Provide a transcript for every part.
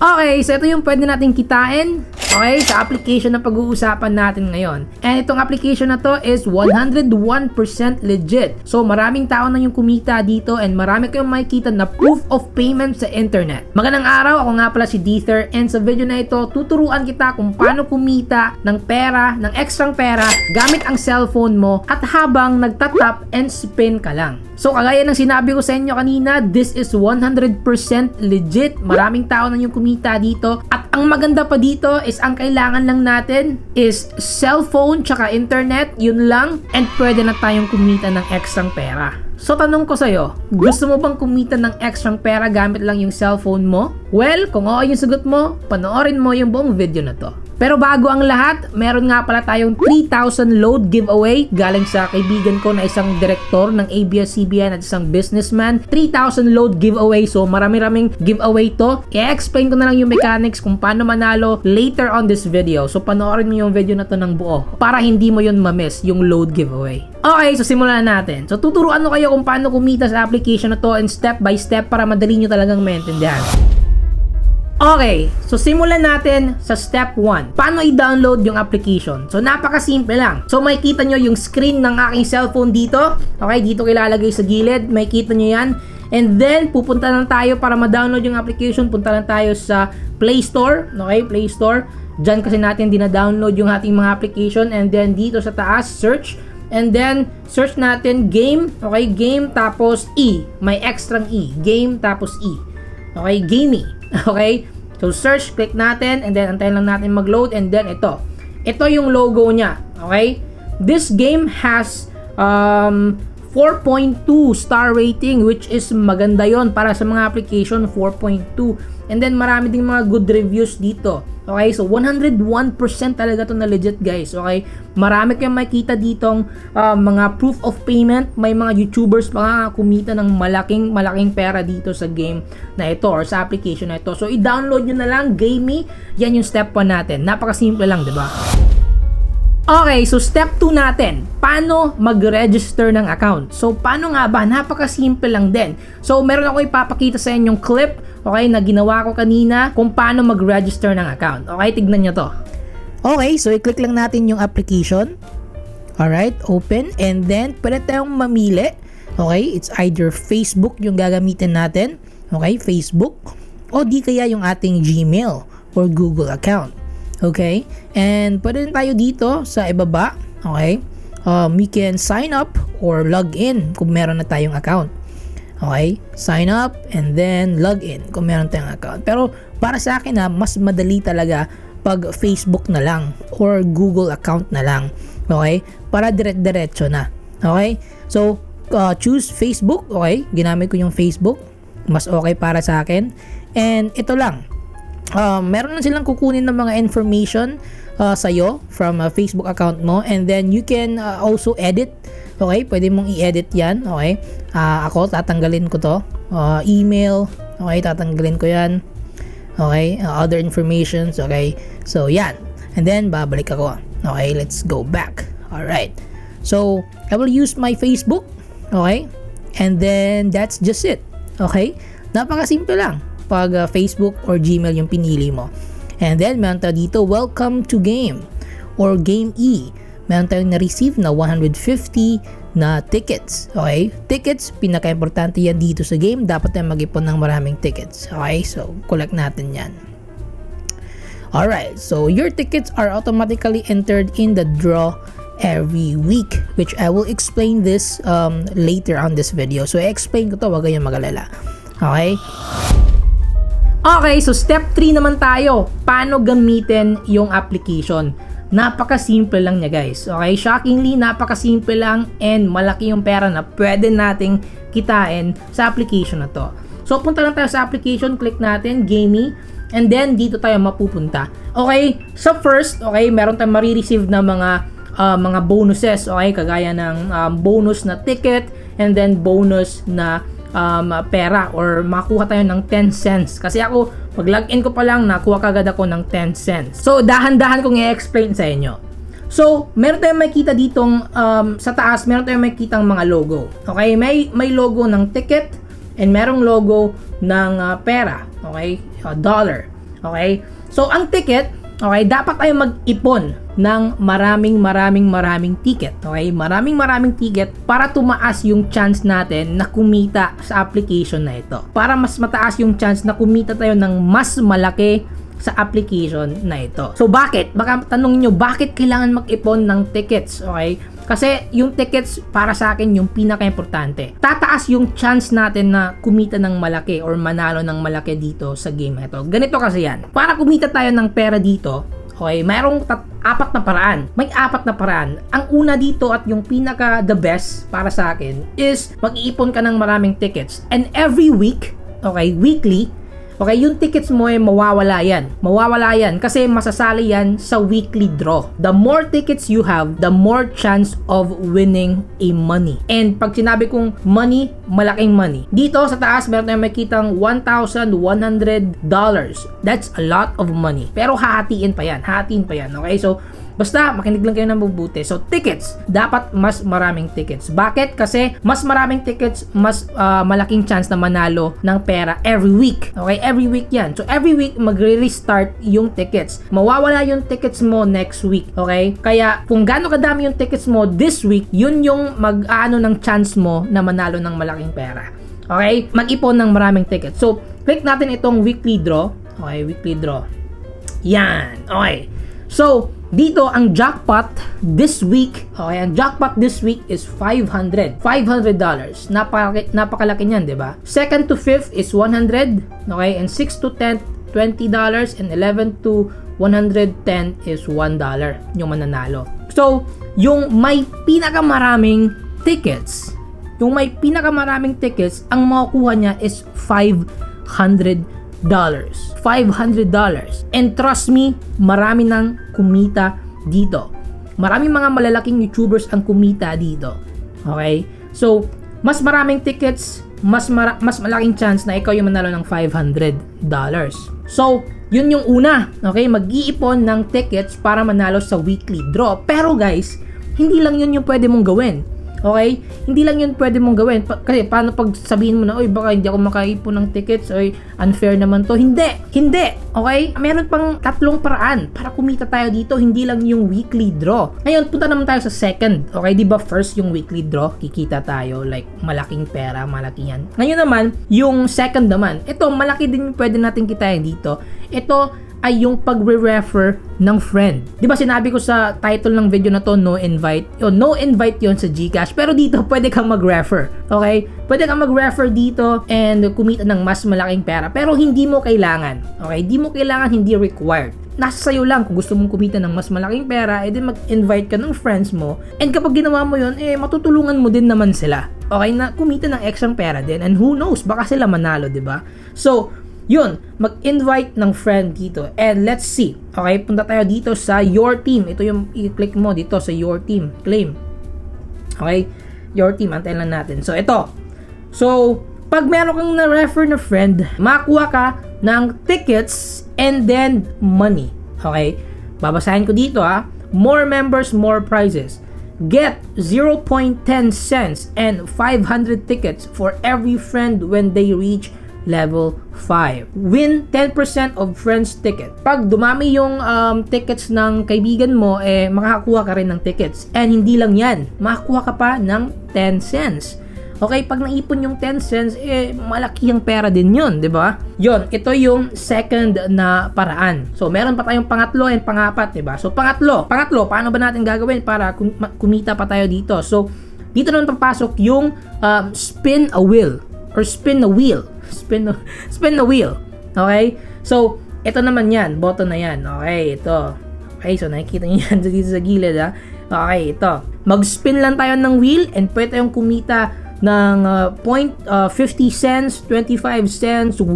Okay, so ito yung pwede natin kitain, okay, sa application na pag-uusapan natin ngayon. And itong application na to is 101% legit. So maraming tao na yung kumita dito and marami kayong makikita na proof of payment sa internet. Magandang araw, ako nga pala si Dither, and sa video na ito, tuturuan kita kung paano kumita ng pera, ng extrang pera, gamit ang cellphone mo at habang nagtatap and spin ka lang. So kagaya ng sinabi ko sa inyo kanina, this is 100% legit. Maraming tao na yung kumita dito. At ang maganda pa dito is ang kailangan lang natin is cellphone tsaka internet, yun lang. And pwede na tayong kumita ng extrang pera. So tanong ko sa'yo, gusto mo bang kumita ng extrang pera gamit lang yung cellphone mo? Well, kung oo yung sagot mo, panoorin mo yung buong video na to. Pero bago ang lahat, meron nga pala tayong 3,000 load giveaway galing sa kaibigan ko na isang direktor ng ABS-CBN at isang businessman. 3,000 load giveaway, so marami-raming giveaway to. I-explain ko na lang yung mechanics kung paano manalo later on this video. So panoorin mo yung video na to ng buo para hindi mo yun ma-miss yung load giveaway. Okay, so simulan na natin. So tuturuan ko kayo kung paano kumita sa application na to and step by step para madali nyo talagang maintindihan. Okay, so simulan natin sa step 1. Paano i-download yung application? So napakasimple lang. So makikita nyo yung screen ng aking cellphone dito. Okay, dito ilalagay sa gilid. Makikita nyo yan. And then pupunta lang tayo para ma-download yung application. Punta lang tayo sa Play Store. Okay, Play Store. Diyan kasi natin dina-download yung ating mga application. And then dito sa taas, search. And then search natin game. Okay, game tapos E. May extrang E. Game tapos E. Okay, gamey. Okay? So search, click natin, and then antayin lang natin mag-load, and then ito. Ito yung logo niya. Okay? This game has 4.2 star rating, which is maganda yon para sa mga application, 4.2. And then marami ding mga good reviews dito. Okay, so 101% talaga to na legit, guys. Okay, marami kayong makita ditong mga proof of payment. May mga YouTubers pa nga kumita ng malaking pera dito sa game na ito or sa application na ito. So i-download nyo na lang, gamey. Yan yung step 1 natin. Napakasimple lang, di ba? Okay, so step 2 natin, paano mag-register ng account? So paano nga ba? Napakasimple lang din. So meron ako ipapakita sa inyong clip, okay, na ginawa ko kanina kung paano mag-register ng account. Okay, tignan nyo to. Okay, so i-click lang natin yung application. Alright, open, and then pwede tayong mamili. Okay, it's either Facebook yung gagamitin natin. Okay, Facebook. O di kaya yung ating Gmail or Google account. Okay, and pwede rin tayo dito sa ibaba. Okay, we can sign up or log in kung meron na tayong account. Okay, sign up and then log in kung meron tayong account. Pero para sa akin mas madali talaga pag Facebook na lang or Google account na lang. Okay, para diretso na. Okay, so choose Facebook. Okay, ginamit ko yung Facebook, mas okay para sa akin. And ito lang, meron lang silang kukunin ng mga information sa'yo from Facebook account mo, and then you can also edit. Okay, pwede mong i-edit yan. Okay, ako tatanggalin ko to, email. Okay, tatanggalin ko yan. Okay, other informations. Okay, so yan, and then babalik ako. Okay, let's go back. Alright, so I will use my Facebook. Okay, and then that's just it. Okay, napakasimple lang pag Facebook or Gmail yung pinili mo. And then meron tayo dito, welcome to game or game E. Meron tayong na-receive na 150 na tickets. Okay, tickets, pinaka-importante yan dito sa game. Dapat tayong mag-ipon ng maraming tickets. Okay, so collect natin yan. Alright, so your tickets are automatically entered in the draw every week, which I will explain this later on this video. So i-explain ko to, wag kayong mag-alala. Okay, okay, so step 3 naman tayo. Paano gamitin yung application? Napakasimple lang niya, guys. Okay, shockingly, napakasimple lang and malaki yung pera na pwede nating kitain sa application na to. So punta lang tayo sa application, click natin, gamey, and then dito tayo mapupunta. Okay, so first, okay, meron tayong marireceive na mga bonuses, okay, kagaya ng bonus na ticket and then bonus na pera or makuha tayo ng 10 cents. Kasi ako, pag login ko pa lang, nakuha kagad ako ng 10 cents. So, dahan-dahan kong i-explain sa inyo. So, meron tayong makikita ditong sa taas, meron tayong makikitang mga logo. Okay, may logo ng ticket and merong logo ng pera. Okay, dollar. Okay? So, ang ticket, okay, dapat tayo mag-ipon ng maraming ticket. Okay? Maraming ticket para tumaas yung chance natin na kumita sa application na ito. Para mas mataas yung chance na kumita tayo ng mas malaki sa application na ito. So, bakit? Baka tanongin nyo, bakit kailangan mag-ipon ng tickets? Okay? Kasi yung tickets para sa akin yung pinaka-importante. Tataas yung chance natin na kumita ng malaki or manalo ng malaki dito sa game na ito. Ganito kasi yan. Para kumita tayo ng pera dito, okay, mayroong apat na paraan. May apat na paraan. Ang una dito at yung pinaka the best para sa akin is mag-iipon ka ng maraming tickets. And every week, okay, weekly, okay, yung tickets mo ay mawawala yan. Mawawala yan kasi masasali yan sa weekly draw. The more tickets you have, the more chance of winning a money. And pag sinabi kong money, malaking money. Dito sa taas, meron tayong makitang $1,100. That's a lot of money. Pero hahatiin pa yan. Hahatiin pa yan. Okay, so basta makinig lang kayo ng mabuti. So tickets, dapat mas maraming tickets. Bakit? Kasi mas maraming tickets, mas malaking chance na manalo ng pera every week. Okay, every week yan. So every week magre-restart yung tickets. Mawawala yung tickets mo next week. Okay? Kaya kung gaano kadami yung tickets mo this week, yun yung mag-aano ng chance mo na manalo ng malaking pera. Okay? Mag-ipon ng maraming tickets. So click natin itong weekly draw. Okay, weekly draw. Yan. Okay. So dito, ang jackpot this week, okay, ang jackpot this week is $500. Napakalaki niyan, di ba? Second to fifth is 100, okay, and 6 to 10, $20, and 11 to 110 is $1 yung mananalo. So, yung may pinakamaraming tickets, ang makukuha niya is $500. And trust me, marami nang kumita dito. Maraming mga malalaking YouTubers ang kumita dito. Okay? So, mas maraming tickets, mas malaking chance na ikaw yung manalo ng $500. So, yun yung una. Okay? Mag-iipon ng tickets para manalo sa weekly draw. Pero guys, hindi lang yun yung pwede mong gawin. Okay? Hindi lang yun pwede mong gawin. Kasi paano pag sabihin mo na, oy, baka hindi ako makaipon ng tickets, oy, unfair naman to. Hindi. Okay? Meron pang tatlong paraan para kumita tayo dito. Hindi lang yung weekly draw. Ngayon, punta naman tayo sa second. Okay? Diba first yung weekly draw, kikita tayo. Like, malaking pera, malaki yan. Ngayon naman, yung second naman. Ito, malaki din yung pwede natin kitain dito. Ito ay yung pagre-refer ng friend. Di ba sinabi ko sa title ng video na to, no invite? No invite yon sa Gcash. Pero dito, pwede kang mag-refer. Okay? Pwede kang mag-refer dito and kumita ng mas malaking pera. Pero hindi mo kailangan. Okay? Hindi mo kailangan, hindi required. Nasa sayo lang kung gusto mong kumita ng mas malaking pera, edi mag-invite ka ng friends mo. And kapag ginawa mo yun, matutulungan mo din naman sila. Okay? Na kumita ng extra pera din. And who knows? Baka sila manalo, di ba? So, yun, mag-invite ng friend dito. And let's see. Okay, punta tayo dito sa your team. Ito yung i-click mo dito sa your team. Claim. Okay, your team. Antayin lang natin. So, ito. So, pag meron kang na-refer na friend, makakuha ka ng tickets and then money. Okay, babasahin ko dito ha. More members, more prizes. Get 0.10 cents and 500 tickets for every friend when they reach level 5. Win 10% of friends ticket. Pag dumami yung tickets ng kaibigan mo, makakakuha ka rin ng tickets. And hindi lang yan, makakuha ka pa ng 10 cents. Okay, pag naipon yung 10 cents, malaki yung pera din yun, di ba? Yun, ito yung second na paraan. So, meron pa tayong pangatlo and pangapat, di ba? So, pangatlo, paano ba natin gagawin para kumita pa tayo dito? So, dito naman papasok yung spin a wheel or spin a wheel. Spin the wheel. Okay? So, ito naman yan. Button na yan. Okay, ito. Okay, so nakikita nyo yan dito sa gilid, ha? Okay, ito. Mag-spin lang tayo ng wheel and pwede tayong kumita ng 50 cents, 25 cents, $1.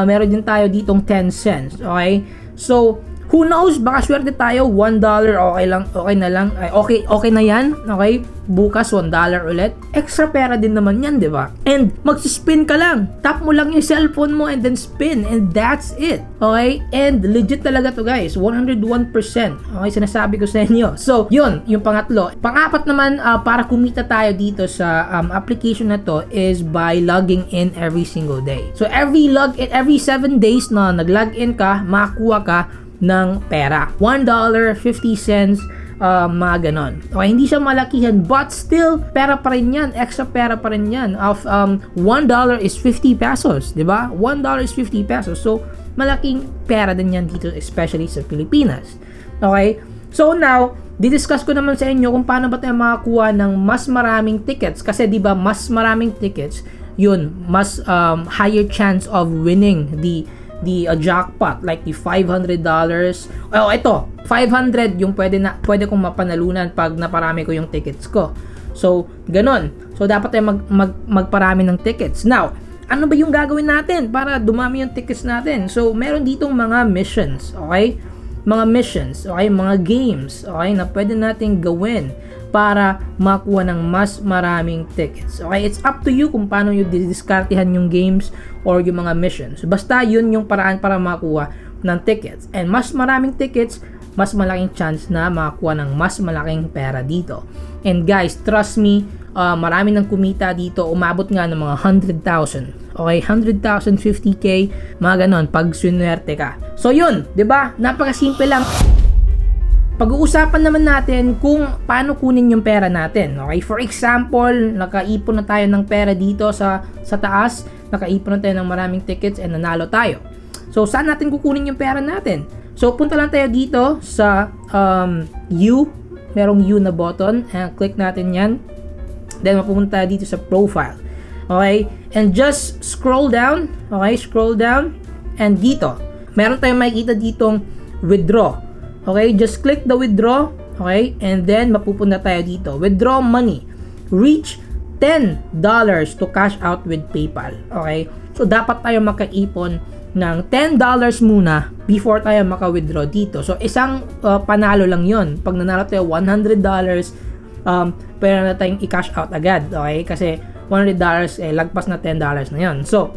Meron din tayo ditong 10 cents. Okay? So, Who knows, baka swerte tayo, $1, okay lang, okay na lang, ay, okay na yan, okay? Bukas, $1 ulit. Extra pera din naman yan, di ba? And, magsispin ka lang. Tap mo lang yung cellphone mo and then spin. And that's it. Okay? And, legit talaga to guys. 101%. Okay, sinasabi ko sa inyo. So, yun, yung pangatlo. Pang-apat naman, para kumita tayo dito sa application na to is by logging in every single day. So, every 7 days na nag-log in ka, makakuha ka ng pera. $1.50, mga ganon. Okay, hindi siya malakihan, but still, pera pa rin yan. Extra pera pa rin yan. Of, $1 is 50 pesos. Diba? $1 is 50 pesos. So, malaking pera din yan dito, especially sa Pilipinas. Okay? So, now, didiscuss ko naman sa inyo kung paano ba tayo makakuha ng mas maraming tickets. Kasi, diba, mas maraming tickets, yun, mas higher chance of winning the jackpot, like the $500. Oh, ito, 500 yung pwede kong mapanalunan pag naparami ko yung tickets ko. So, ganon. So, dapat tayo magparami ng tickets. Now, ano ba yung gagawin natin para dumami yung tickets natin? So, meron ditong mga missions, okay? Mga missions, okay? Mga games, okay? Na pwede natin gawin para makuha ng mas maraming tickets. Okay, it's up to you kung paano yung didiskartehan yung games or yung mga missions. Basta yun yung paraan para makuha ng tickets. And mas maraming tickets, mas malaking chance na makakuha ng mas malaking pera dito. And guys, trust me, marami nang kumita dito. Umabot nga ng mga 100,000. Okay, 100,000, 50K, mga ganon, pag swinwerte ka. So yun, 'di ba? Napakasimple lang. Pag-uusapan naman natin kung paano kunin yung pera natin. Okay? For example, nakaipon na tayo ng pera dito sa taas. Nakaipon na tayo ng maraming tickets and nanalo tayo. So, saan natin kukunin yung pera natin? So, punta lang tayo dito sa U. Merong U na button. Click natin yan. Then, mapupunta tayo dito sa profile. Okay? And just scroll down. Okay? Scroll down. And dito, meron tayong makikita ditong withdraw. Okay, just click the withdraw, okay, and then mapupunta tayo dito. Withdraw money. Reach $10 to cash out with PayPal. Okay, so dapat tayo makaipon ng $10 muna before tayo maka-withdraw dito. So isang panalo lang yon. Pag nanalo tayo $100, pwede na tayong i-cash out agad. Okay, kasi $100 lagpas na $10 na yon. So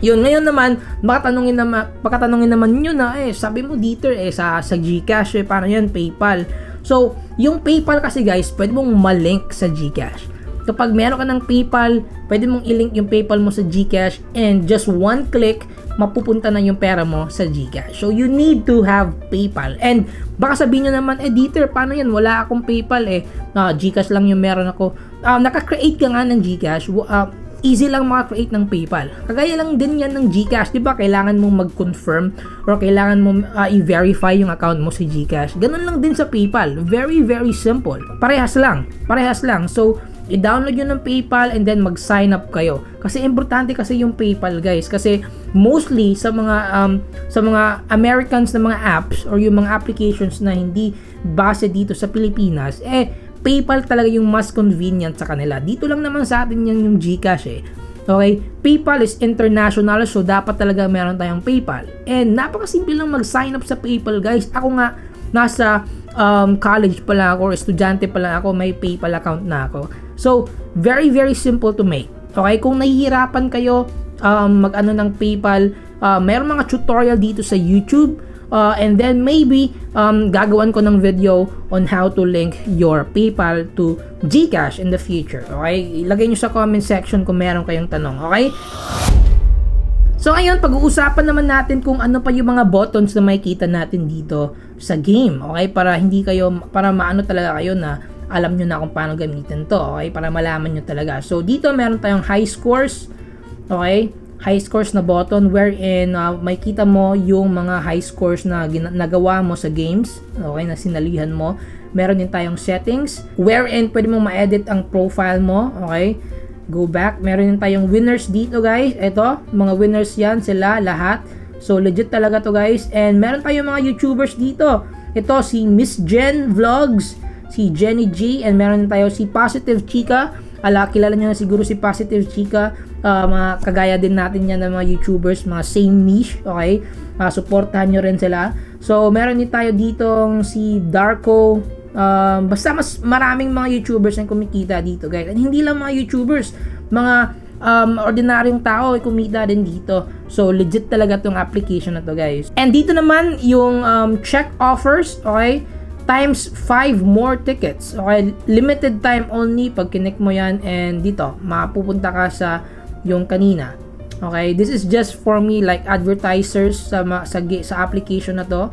yun, ngayon naman, baka tanungin naman nyo na, sabi mo dito, sa Gcash, paano yan, PayPal. So, yung PayPal kasi guys, pwede mong malink sa Gcash. Kapag meron ka ng PayPal, pwede mong ilink yung PayPal mo sa Gcash and just one click, mapupunta na yung pera mo sa Gcash. So, you need to have PayPal. And, baka sabihin nyo naman, Dieter, paano yan? Wala akong PayPal, Gcash lang yung meron ako. Naka-create ka nga ng Gcash, easy lang maka-create ng PayPal. Kagaya lang din yan ng Gcash, 'di ba? Kailangan mong mag-confirm or kailangan mong i-verify yung account mo sa Gcash. Ganun lang din sa PayPal. Very very simple. Parehas lang. So, i-download yun ng PayPal and then mag-sign up kayo. Kasi importante kasi yung PayPal, guys, kasi mostly sa mga Americans na mga apps or yung mga applications na hindi base dito sa Pilipinas, PayPal talaga yung mas convenient sa kanila. Dito lang naman sa atin yan yung Gcash Okay? PayPal is international, so dapat talaga meron tayong PayPal. And napakasimple lang mag-sign up sa PayPal, guys. Ako nga, nasa college pa lang ako or estudyante pa lang ako, may PayPal account na ako. So, very very simple to make. Okay? Kung nahihirapan kayo mag-ano ng PayPal, meron mga tutorial dito sa YouTube. And then maybe gagawan ko ng video on how to link your PayPal to Gcash in the future. Okay? Ilagay nyo sa comment section kung meron kayong tanong. Okay? So ngayon, pag-uusapan naman natin kung ano pa yung mga buttons na makikita natin dito sa game. Okay? Para maano talaga kayo na alam nyo na kung paano gamitin to. Okay? Para malaman nyo talaga. So dito meron tayong high scores. Okay? High scores na button wherein makikita mo yung mga high scores na nagawa mo sa games, okay, na sinalihan mo. Meron din tayong settings wherein pwede mo ma-edit ang profile mo, okay. Go back. Meron din tayong winners dito, guys. Ito, mga winners yan sila lahat. So legit talaga to, guys. And meron tayong mga YouTubers dito. Ito si Miss Jen Vlogs, si Jenny G, and meron din tayo si Positive Chica. Kilala nyo na siguro si Positive Chica. Mga kagaya din natin yan ng mga YouTubers, mga same niche, okay? Supportahan nyo rin sila. So, meron din tayo ditong si Darko. Basta mas maraming mga YouTubers ang kumikita dito, guys. And hindi lang mga YouTubers, mga ordinaryong tao ay kumita din dito. So, legit talaga tong application na to, guys. And dito naman, yung check offers, okay? Times 5 more tickets. Okay? Limited time only pag kinik mo yan. And dito, mapupunta ka sa yung kanina. Okay, this is just for me like advertisers sa application na to.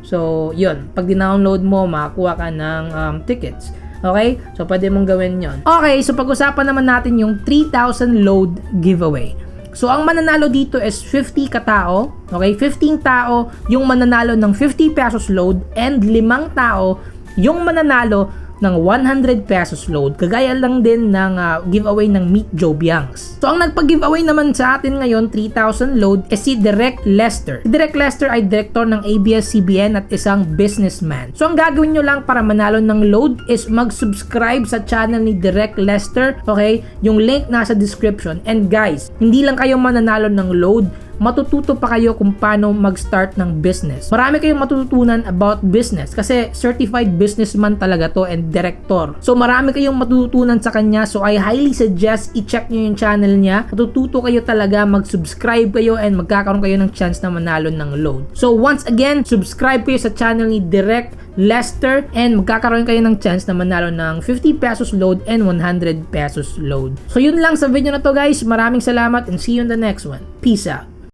So, yun. Pag dinownload mo, makakuha ka ng tickets. Okay? So, pwede mong gawin yon. Okay, so pag-usapan naman natin yung 3,000 load giveaway. So, ang mananalo dito is 50 katao. Okay? 15 tao yung mananalo ng 50 pesos load and 5 tao yung mananalo ng 100 pesos load. Kagaya lang din ng giveaway ng Meet Joe Biangs. So, ang nagpag-giveaway naman sa atin ngayon, 3,000 load, is si Direct Lester. Si Direct Lester ay direktor ng ABS-CBN at isang businessman. So, ang gagawin nyo lang para manalo ng load is mag-subscribe sa channel ni Direct Lester. Okay? Yung link nasa description. And guys, hindi lang kayo mananalo ng load, matututo pa kayo kung paano mag-start ng business. Marami kayong matututunan about business kasi certified businessman talaga to and director. So marami kayong matututunan sa kanya. So I highly suggest i-check nyo yung channel niya. Matututo kayo talaga, mag-subscribe kayo and magkakaroon kayo ng chance na manalo ng load. So once again, subscribe kayo sa channel ni Direct Lester and magkakaroon kayo ng chance na manalo ng 50 pesos load and 100 pesos load. So yun lang sa video na to, guys. Maraming salamat and see you in the next one. Peace out.